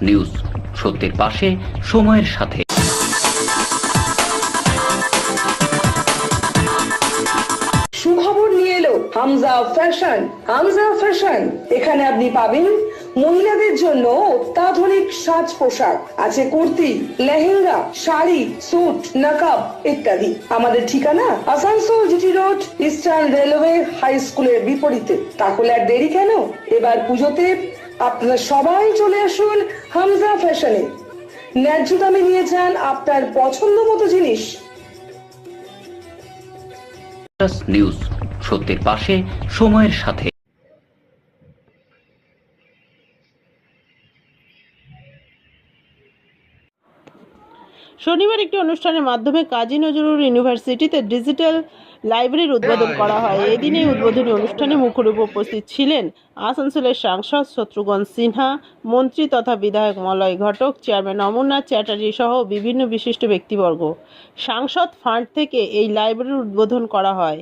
News, সত্যের পাশে, সময়ের সাথে। সুখবর নিয়ে এলো হামজা ফ্যাশন। হামজা ফ্যাশন, এখানে আপনি পাবেন মহিলাদের জন্য অত্যাধুনিক সাজ পোশাক, আছে কুর্তি, লেহেঙ্গা, শাড়ি, স্যুট, নকাব ইত্যাদি। আমাদের ঠিকানা Asansol GT road, eastern railway high স্কুলের বিপরীতে। তাহলে আর দেরি কেন, এবার পুজোতে আপনারা সবাই চলে আসুন হামজা ফ্যাশনে। ন্যায্য দামে নিয়ে যান আপনার পছন্দ মতো জিনিস। নিউজ, সত্যের পাশে, সময়ের সাথে। শনিবার একটি অনুষ্ঠানের মাধ্যমে কাজী নজরুল ইউনিভার্সিটিতে ডিজিটাল লাইব্রেরির উদ্বোধন করা হয়। এদিন এই উদ্বোধনী অনুষ্ঠানে মুখ্যরূপে উপস্থিত ছিলেন আসানসোলের সাংসদ শত্রুঘ্ন সিনহা, মন্ত্রী তথা বিধায়ক মলয় ঘটক, চেয়ারম্যান অমরনাথ চ্যাটার্জি সহ বিভিন্ন বিশিষ্ট ব্যক্তিবর্গ। সাংসদ ফান্ড থেকে এই লাইব্রেরির উদ্বোধন করা হয়।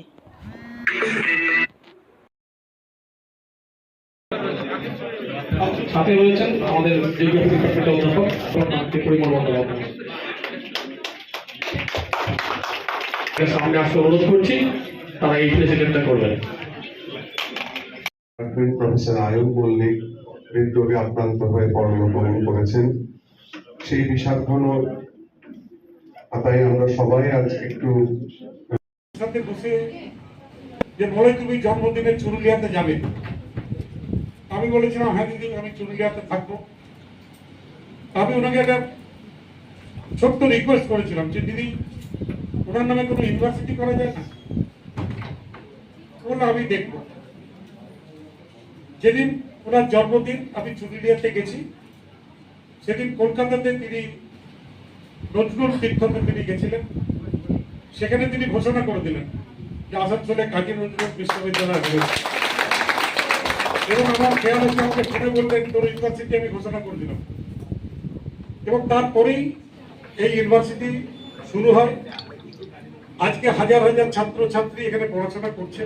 সাথে রয়েছেন আমাদের অধ্যাপক পরিমল বন্দ্যোপাধ্যায়। সামনে আসতে অনুরোধ করছি, তারা এই প্রেসিডেন্টটা করবেন। প্রফেসর আয়ুব মল্লিক হৃদরোগে আক্রান্ত হয়ে পরলোকগমন করেছেন। সেই বিষাদঘন তাই আমরা সবাই আজ একটু সাথে বসে যে বলে তুমি জন্মদিনে চুরুলিয়াতে যাবে, আমি বলেছিলাম হ্যাঁ দিদি আমি চুরুলিয়াতে থাকবো। আমি ওনাকে একটা ছোট্ট রিকোয়েস্ট করেছিলাম যে দিদি ওনার নামে কোনো ইউনিভার্সিটি করা যায় না, বললো আমি দেখবো। যেদিন ওনার জন্মদিন আমি চুরুলিয়াতে গেছি, সেদিন কলকাতাতে তিনি নজরুল তীর্থতে তিনি গেছিলেন। সেখানে তিনি ঘোষণা করে দিলেন যে আসানসোলে কাজী নজরুল বিশ্ববিদ্যালয় রয়েছে, এবং আমার খেয়াল হচ্ছে আমাকে ফোনে বললেন তোর ইউনিভার্সিটি আমি ঘোষণা করে দিলাম। এবং তারপরেই এই ইউনিভার্সিটি শুরু হয়। আজকে হাজার হাজার ছাত্র ছাত্রী এখানে পড়াশোনা করছে।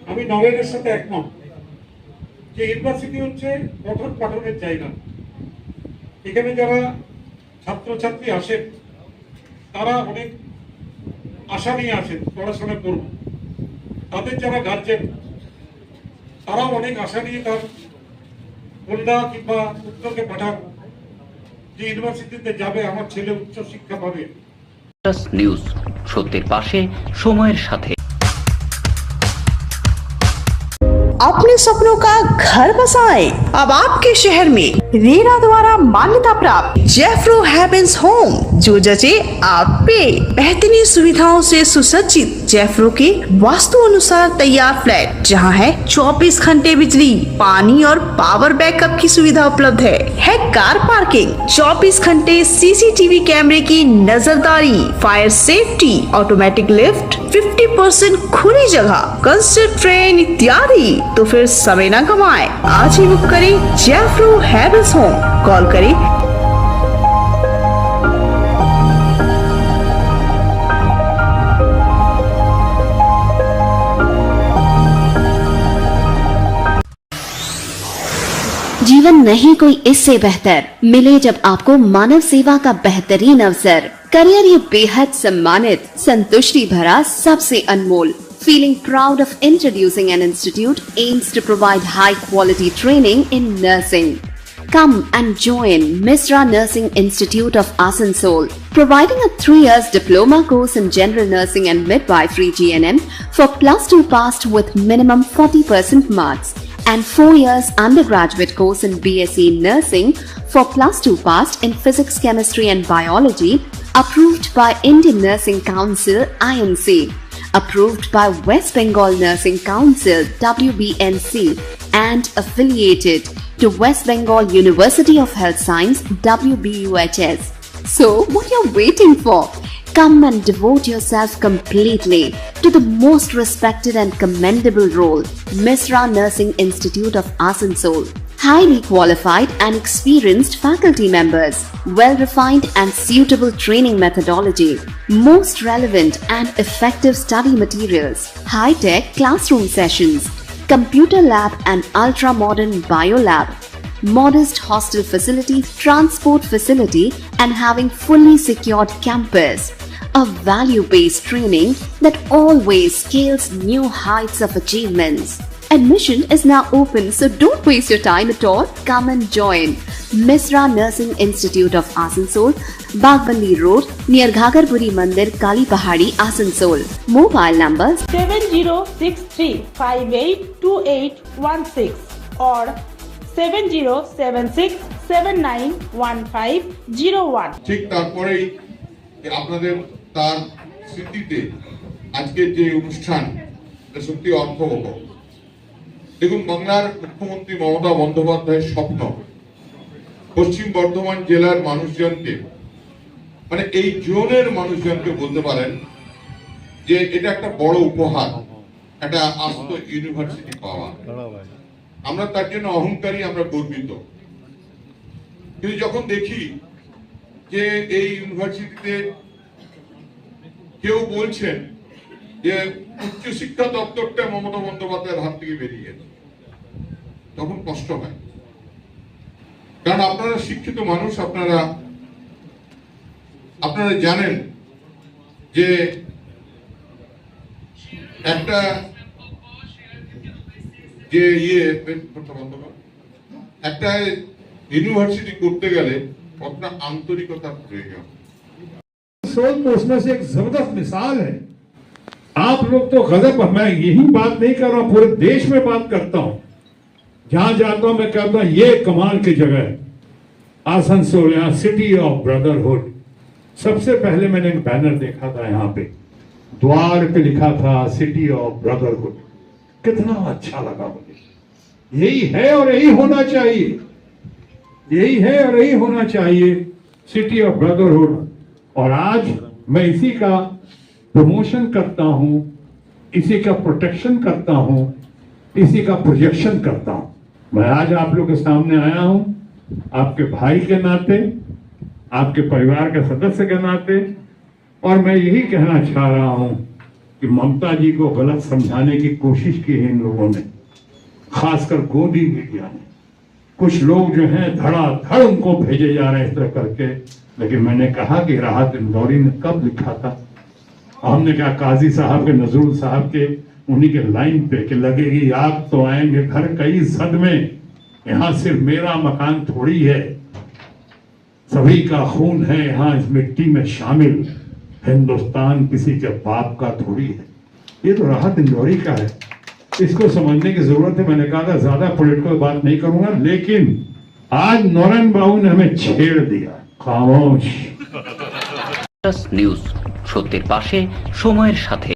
আমি নরেনের সাথে একমত যে ইউনিভার্সিটি হচ্ছে পঠন পাঠনের জায়গা। এখানে যারা ছাত্রছাত্রী আসেন তারা অনেক আশা নিয়ে আসেন পড়াশোনা করব। তাদের যারা গার্জেন তারাও অনেক আশা নিয়ে তার কন্যা কিংবা পুত্রকে পাঠান যে ইউনিভার্সিটিতে যাবে, আমার ছেলে উচ্চ শিক্ষা পাবে। নিউজ, সত্যের পাশে, সময়ের সাথে। अपने सपनों का घर बसाएं। अब आपके शहर में रेरा द्वारा मान्यता प्राप्त जेफ्रो हेवेंस होम, जो जचे आप पे। बेहतरीन सुविधाओं से सुसज्जित जेफ्रो के वास्तु अनुसार तैयार फ्लैट, जहां है 24 घंटे बिजली, पानी और पावर बैकअप की सुविधा उपलब्ध है कार पार्किंग, 24 घंटे सीसीटीवी कैमरे की नजरदारी, फायर सेफ्टी, ऑटोमेटिक लिफ्ट, 50% खुली जगह, कंसर्ट ट्रेन इत्यादि। तो फिर समय न गवाएं, आज ही बुक करें जेफ्रो हेवेंस होम। कॉल करें जीवन नहीं कोई इससे बेहतर मिले जब आपको मानव सेवा का बेहतरीन अवसर। करियर ये बेहद सम्मानित, संतुष्टि भरा, सबसे अनमोल। Feeling proud of introducing an institute aims to provide high quality training in nursing. Come and join Misra Nursing Institute of Asansol, providing a 3 years diploma course in general nursing and midwifery GNM for +2 passed with minimum 40% marks, and 4 years undergraduate course in BSc Nursing for +2 passed in physics, chemistry and biology, approved by Indian Nursing Council INC, approved by West Bengal Nursing Council WBNC, and affiliated to West Bengal University of Health Science WBUHS. So what you're waiting for? Come and devote yourself completely to the most respected and commendable role, Misra Nursing Institute of Asansol. Highly qualified and experienced faculty members, well-refined and suitable training methodology, most relevant and effective study materials, high-tech classroom sessions, computer lab and ultra-modern biolab, modest hostel facility, transport facility, and having fully secured campus. A value-based training that always scales new heights of achievements. Admission is now open, so don't waste your time at all. Come and join Misra Nursing Institute of Asansol, Bagbandi Road, near Ghagarpuri Mandir, Kali Pahadi, Asansol. Mobile numbers 7063582816 or 7076791501। ঠিক তারপরেই আপনাদের তার স্মৃতিতে আজকের যে অনুষ্ঠান এটা সত্যি অর্থবহ। দেখুন, বাংলার মুখ্যমন্ত্রী মমতা বন্দ্যোপাধ্যায়ের স্বপ্ন পশ্চিম বর্ধমান জেলার মানুষজনকে, মানে এই জোনের মানুষজনকে বলতে পারেন যে এটা একটা বড় উপহার, একটা আস্ত ইউনিভার্সিটি পাওয়া। আমরা তার জন্য অহংকারী, আমরা গর্বিত। কিন্তু যখন দেখি যে এই ইউনিভার্সিটিতে কেউ বলছেন যে উচ্চশিক্ষা দপ্তরটা মমতা বন্দ্যোপাধ্যায়ের হাত থেকে বেরিয়ে গেছে, তখন কষ্ট হয়। কারণ আপনারা শিক্ষিত মানুষ, আপনারা জানেন যে একটা যে একটা ইউনিভার্সিটি করতে গেলে কতটা আন্তরিকতার প্রয়োজন। सोल पोषण से एक जबरदस्त मिसाल है। आप लोग तो गजब, मैं यही बात नहीं कर रहा हूं, पूरे देश में बात करता हूं। जहां जाता हूं मैं कहता हूं ये कमाल की जगह है आसनसोल, यहाँ सिटी ऑफ ब्रदरहुड। सबसे पहले मैंने एक बैनर देखा था, यहाँ पे द्वार पे लिखा था सिटी ऑफ ब्रदरहुड। कितना अच्छा लगा मुझे। यही है और यही होना चाहिए, यही है और यही होना चाहिए, सिटी ऑफ ब्रदरहुड। और आज मैं इसी का प्रमोशन करता हूं, इसी का प्रोटेक्शन करता हूं, इसी का प्रोजेक्शन करता हूं। मैं आज आप लोग के सामने आया हूं आपके भाई के नाते, आपके परिवार के सदस्य के नाते, और मैं यही कहना चाह रहा हूं कि ममता जी को गलत समझाने की कोशिश की है इन लोगों ने, खासकर गोदी मीडिया ने। कुछ लोग जो हैं धड़ाधड़ उनको भेजे जा रहे हैं इस तरह करके। लेकिन मैंने कहा कि राहत इंदौरी ने कब लिखा था, हमने कहा काजी साहब के, नजरुल साहब के, उन्हीं के लाइन पे कि लगेगी आग तो आएंगे घर कई सदमे, यहाँ सिर्फ मेरा मकान थोड़ी है, सभी का खून है यहाँ इस मिट्टी में शामिल, हिंदुस्तान किसी के बाप का थोड़ी है। ये तो राहत इंदौरी का है, इसको समझने की जरूरत है। मैंने कहा था ज्यादा पॉलिटिकल बात नहीं करूंगा, लेकिन आज नौरन बाबू ने हमें छेड़ दिया। खामोश। নিউজ, সত্যের পাশে, সময়ের সাথে।